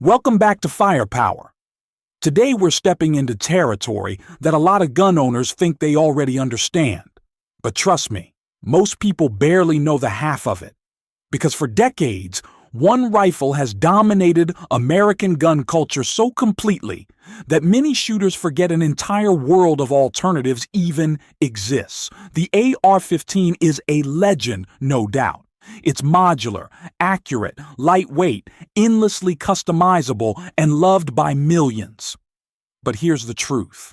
Welcome back to Firepower. Today we're stepping into territory that a lot of gun owners think they already understand. But trust me, most people barely know the half of it. Because for decades, one rifle has dominated American gun culture so completely that many shooters forget an entire world of alternatives even exists. The AR-15 is a legend, no doubt. It's modular, accurate, lightweight, endlessly customizable, and loved by millions. But here's the truth.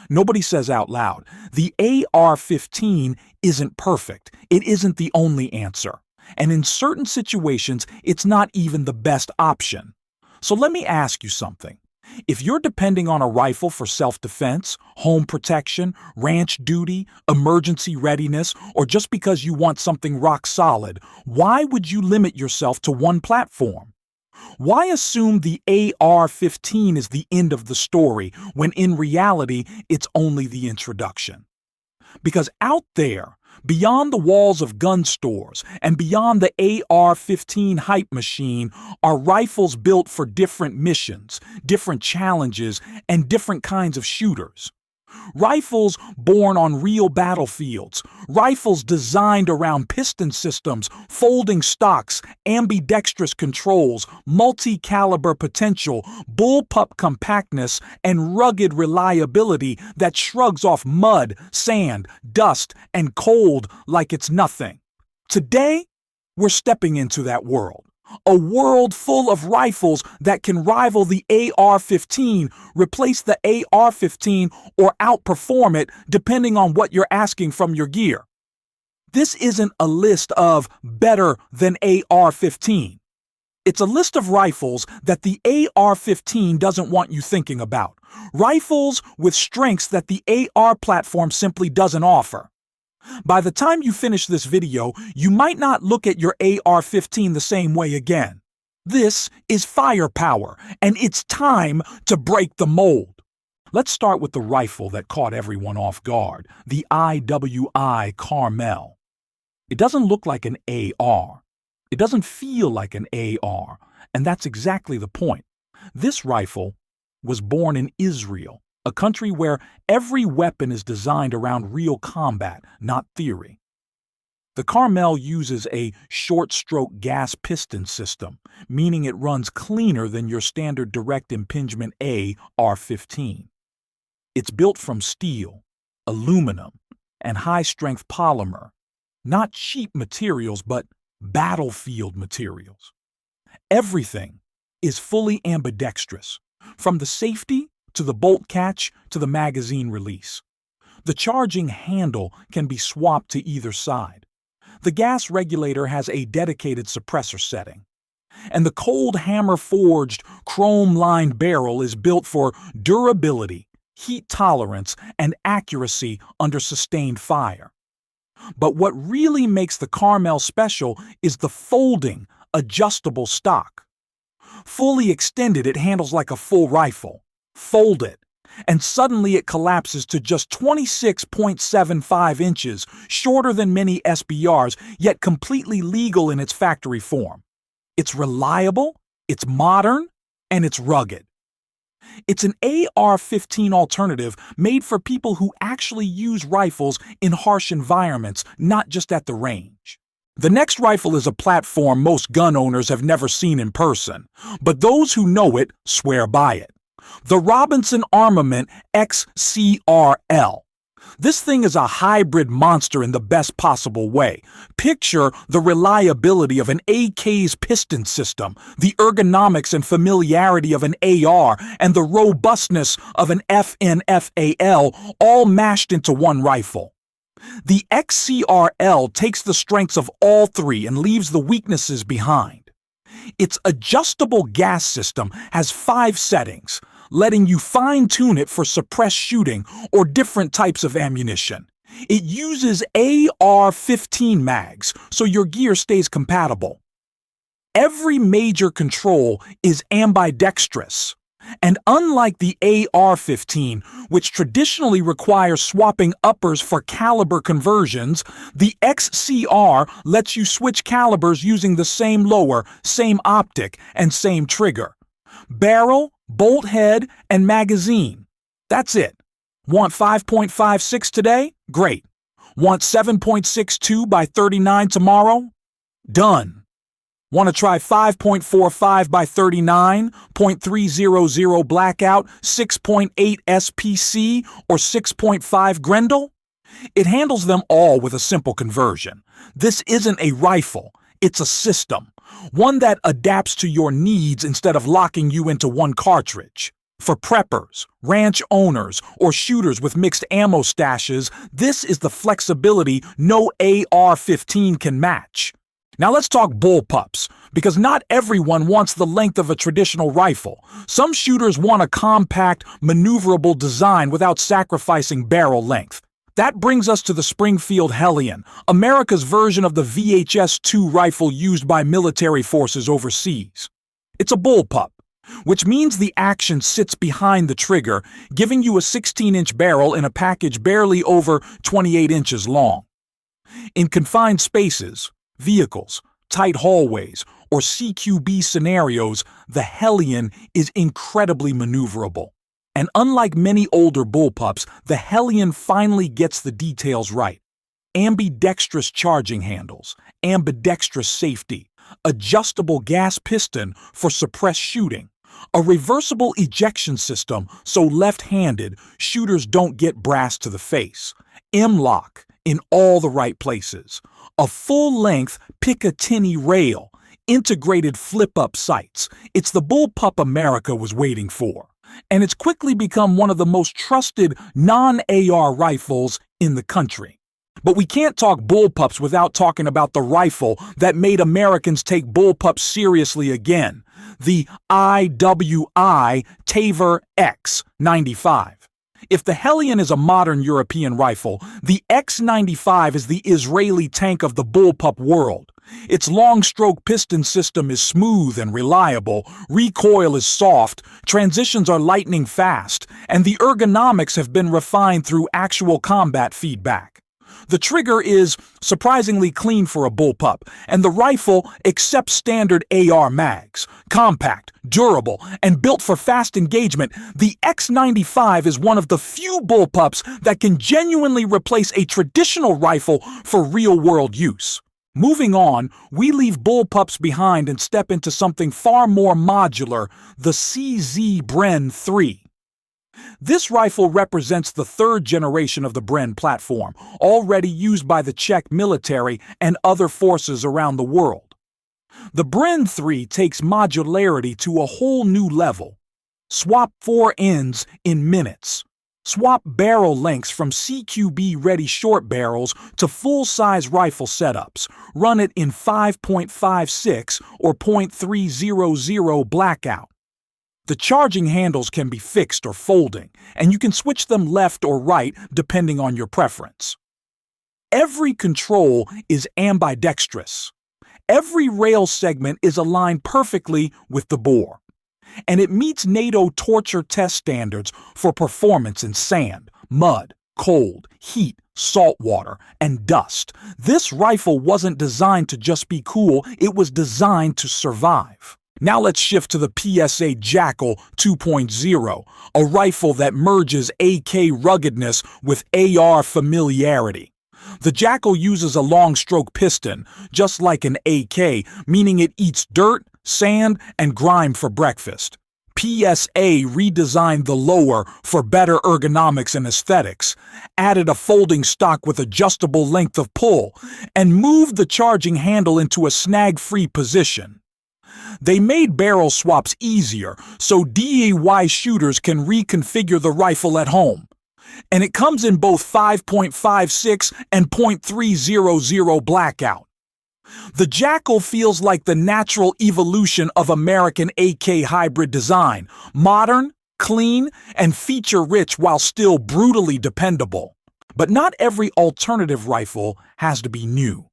Nobody says out loud, the AR-15 isn't perfect. It isn't the only answer. And in certain situations, it's not even the best option. So let me ask you something. If you're depending on a rifle for self-defense, home protection, ranch duty, emergency readiness, or just because you want something rock solid, why would you limit yourself to one platform? Why assume the AR-15 is the end of the story when in reality it's only the introduction? Because out there, beyond the walls of gun stores and beyond the AR-15 hype machine are rifles built for different missions, different challenges, and different kinds of shooters. Rifles born on real battlefields, rifles designed around piston systems, folding stocks, ambidextrous controls, multi-caliber potential, bullpup compactness, and rugged reliability that shrugs off mud, sand, dust, and cold like it's nothing. Today, we're stepping into that world. A world full of rifles that can rival the AR-15, replace the AR-15, or outperform it depending on what you're asking from your gear. This isn't a list of better than AR-15. It's a list of rifles that the AR-15 doesn't want you thinking about. Rifles with strengths that the AR platform simply doesn't offer. By the time you finish this video, you might not look at your AR-15 the same way again. This is Firepower, and it's time to break the mold. Let's start with the rifle that caught everyone off guard, the IWI Carmel. It doesn't look like an AR. It doesn't feel like an AR, and that's exactly the point. This rifle was born in Israel, a country where every weapon is designed around real combat, not theory. The Carmel uses a short-stroke gas piston system, meaning it runs cleaner than your standard direct impingement AR-15. It's built from steel, aluminum, and high-strength polymer, not cheap materials but battlefield materials. Everything is fully ambidextrous, from the safety to the bolt catch to the magazine release. The charging handle can be swapped to either side. The gas regulator has a dedicated suppressor setting. And the cold hammer-forged, chrome-lined barrel is built for durability, heat tolerance, and accuracy under sustained fire. But what really makes the Carmel special is the folding, adjustable stock. Fully extended, it handles like a full rifle. Fold it, and suddenly it collapses to just 26.75 inches, shorter than many SBRs, yet completely legal in its factory form. It's reliable, it's modern, and it's rugged. It's an AR-15 alternative made for people who actually use rifles in harsh environments, not just at the range. The next rifle is a platform most gun owners have never seen in person, but those who know it swear by it. The Robinson Armament XCRL. This thing is a hybrid monster in the best possible way. Picture the reliability of an AK's piston system, the ergonomics and familiarity of an AR, and the robustness of an FNFAL, all mashed into one rifle. The XCRL takes the strengths of all three and leaves the weaknesses behind. Its adjustable gas system has 5 settings, letting you fine-tune it for suppressed shooting or different types of ammunition. It uses AR-15 mags, so your gear stays compatible. Every major control is ambidextrous. And unlike the AR-15, which traditionally requires swapping uppers for caliber conversions, the XCR lets you switch calibers using the same lower, same optic, and same trigger. Barrel, bolt head, and magazine. That's it. Want 5.56 today? Great. Want 7.62 by 39 tomorrow? Done. Want to try 5.45 by 39, .300 blackout, 6.8 SPC, or 6.5 Grendel? It handles them all with a simple conversion. This isn't a rifle, it's a system. One that adapts to your needs instead of locking you into one cartridge. For preppers, ranch owners, or shooters with mixed ammo stashes, this is the flexibility no AR-15 can match. Now let's talk bullpups, because not everyone wants the length of a traditional rifle. Some shooters want a compact, maneuverable design without sacrificing barrel length. That brings us to the Springfield Hellion, America's version of the VHS-2 rifle used by military forces overseas. It's a bullpup, which means the action sits behind the trigger, giving you a 16-inch barrel in a package barely over 28 inches long. In confined spaces, vehicles, tight hallways, or CQB scenarios, the Hellion is incredibly maneuverable. And unlike many older bullpups, the Hellion finally gets the details right. Ambidextrous charging handles, ambidextrous safety, adjustable gas piston for suppressed shooting, a reversible ejection system so left-handed shooters don't get brass to the face, M-lock in all the right places, a full-length Picatinny rail, integrated flip-up sights. It's the bullpup America was waiting for. And it's quickly become one of the most trusted non-AR rifles in the country. But we can't talk bullpups without talking about the rifle that made Americans take bullpups seriously again, the IWI Taver X95. If the Hellion is a modern European rifle, the X95 is the Israeli tank of the bullpup world. Its long-stroke piston system is smooth and reliable, recoil is soft, transitions are lightning fast, and the ergonomics have been refined through actual combat feedback. The trigger is surprisingly clean for a bullpup, and the rifle accepts standard AR mags. Compact, durable, and built for fast engagement, the X95 is one of the few bullpups that can genuinely replace a traditional rifle for real-world use. Moving on, we leave bullpups behind and step into something far more modular, the CZ Bren 3. This rifle represents the third generation of the Bren platform, already used by the Czech military and other forces around the world. The Bren 3 takes modularity to a whole new level. Swap 4 ends in minutes. Swap barrel lengths from CQB-ready short barrels to full-size rifle setups. Run it in 5.56 or .300 blackout. The charging handles can be fixed or folding, and you can switch them left or right depending on your preference. Every control is ambidextrous. Every rail segment is aligned perfectly with the bore. And it meets NATO torture test standards for performance in sand, mud, cold, heat, salt water, and dust. This rifle wasn't designed to just be cool, it was designed to survive. Now let's shift to the PSA Jackal 2.0, a rifle that merges AK ruggedness with AR familiarity. The Jackal uses a long-stroke piston, just like an AK, meaning it eats dirt, sand, and grime for breakfast. PSA redesigned the lower for better ergonomics and aesthetics, added a folding stock with adjustable length of pull, and moved the charging handle into a snag-free position. They made barrel swaps easier so DIY shooters can reconfigure the rifle at home. And it comes in both 5.56 and .300 blackout. The Jackal feels like the natural evolution of American AK hybrid design, modern, clean, and feature-rich while still brutally dependable. But not every alternative rifle has to be new.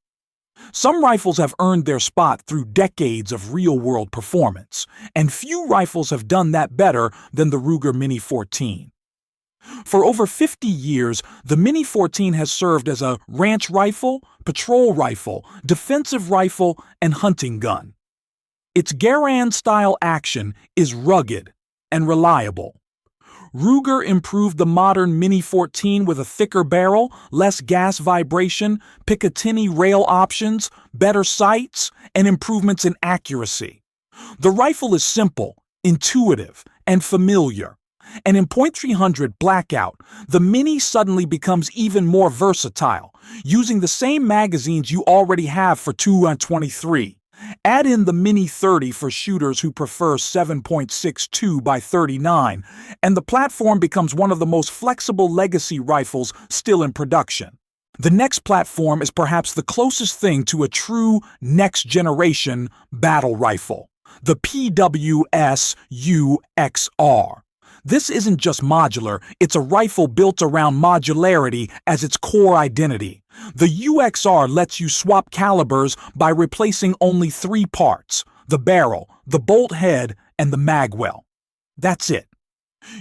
Some rifles have earned their spot through decades of real-world performance, and few rifles have done that better than the Ruger Mini 14. For over 50 years, the Mini 14 has served as a ranch rifle, patrol rifle, defensive rifle, and hunting gun. Its Garand-style action is rugged and reliable. Ruger improved the modern Mini 14 with a thicker barrel, less gas vibration, Picatinny rail options, better sights, and improvements in accuracy. The rifle is simple, intuitive, and familiar. And in .300 Blackout, the Mini suddenly becomes even more versatile, using the same magazines you already have for 223. Add in the Mini 30 for shooters who prefer 7.62 by 39, and the platform becomes one of the most flexible legacy rifles still in production. The next platform is perhaps the closest thing to a true next-generation battle rifle, the PWS UXR. This isn't just modular, it's a rifle built around modularity as its core identity. The UXR lets you swap calibers by replacing only 3 parts: the barrel, the bolt head, and the magwell. That's it.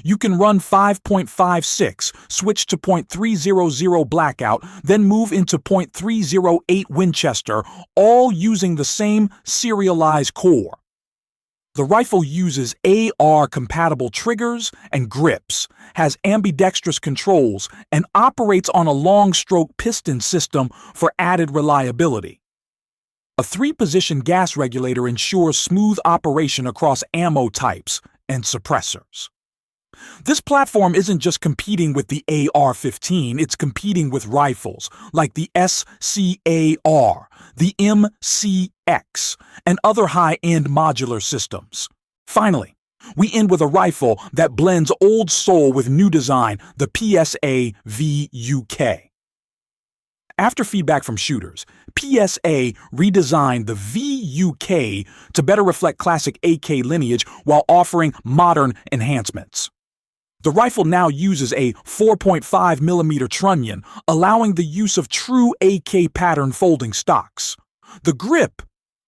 You can run 5.56, switch to .300 Blackout, then move into .308 Winchester, all using the same serialized core. The rifle uses AR-compatible triggers and grips, has ambidextrous controls, and operates on a long-stroke piston system for added reliability. A 3-position gas regulator ensures smooth operation across ammo types and suppressors. This platform isn't just competing with the AR-15, it's competing with rifles like the SCAR, the MCX, and other high-end modular systems. Finally, we end with a rifle that blends old soul with new design, the PSA VUK. After feedback from shooters, PSA redesigned the VUK to better reflect classic AK lineage while offering modern enhancements. The rifle now uses a 4.5mm trunnion, allowing the use of true AK pattern folding stocks. The grip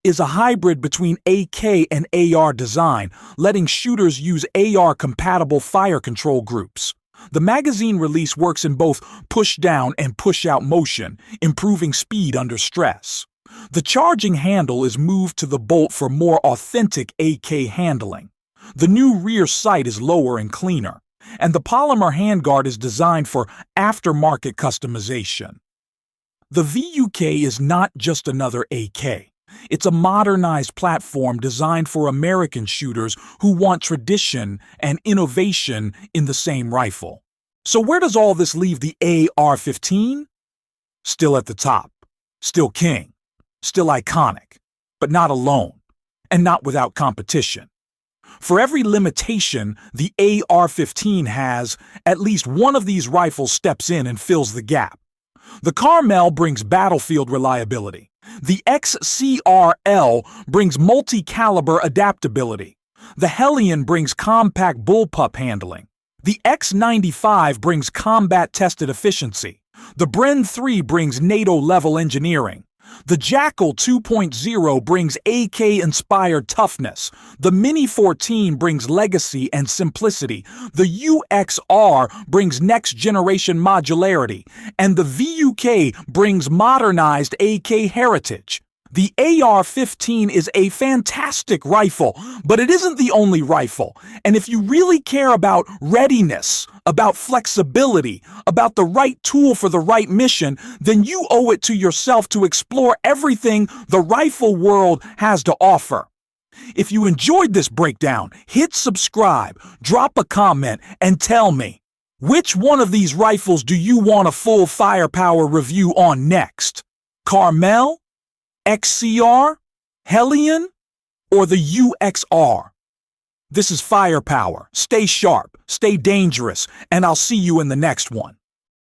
is a hybrid between AK and AR design, letting shooters use AR-compatible fire control groups. The magazine release works in both push-down and push-out motion, improving speed under stress. The charging handle is moved to the bolt for more authentic AK handling. The new rear sight is lower and cleaner, and the polymer handguard is designed for aftermarket customization. The VUK is not just another AK. It's a modernized platform designed for American shooters who want tradition and innovation in the same rifle. So where does all this leave the AR-15? Still at the top, still king, still iconic, but not alone, and not without competition. For every limitation the AR-15 has, at least one of these rifles steps in and fills the gap. The Carmel brings battlefield reliability. The XCRL brings multi-caliber adaptability. The Hellion brings compact bullpup handling. The X95 brings combat-tested efficiency. The Bren 3 brings NATO-level engineering. The Jackal 2.0 brings AK-inspired toughness. The Mini 14 brings legacy and simplicity. The UXR brings next-generation modularity. And the VUK brings modernized AK heritage. The AR-15 is a fantastic rifle, but it isn't the only rifle. And if you really care about readiness, about flexibility, about the right tool for the right mission, then you owe it to yourself to explore everything the rifle world has to offer. If you enjoyed this breakdown, hit subscribe, drop a comment, and tell me, which one of these rifles do you want a full firepower review on next? Carmel? XCR, Hellion, or the UXR? This is Firepower. Stay sharp, stay dangerous, and I'll see you in the next one.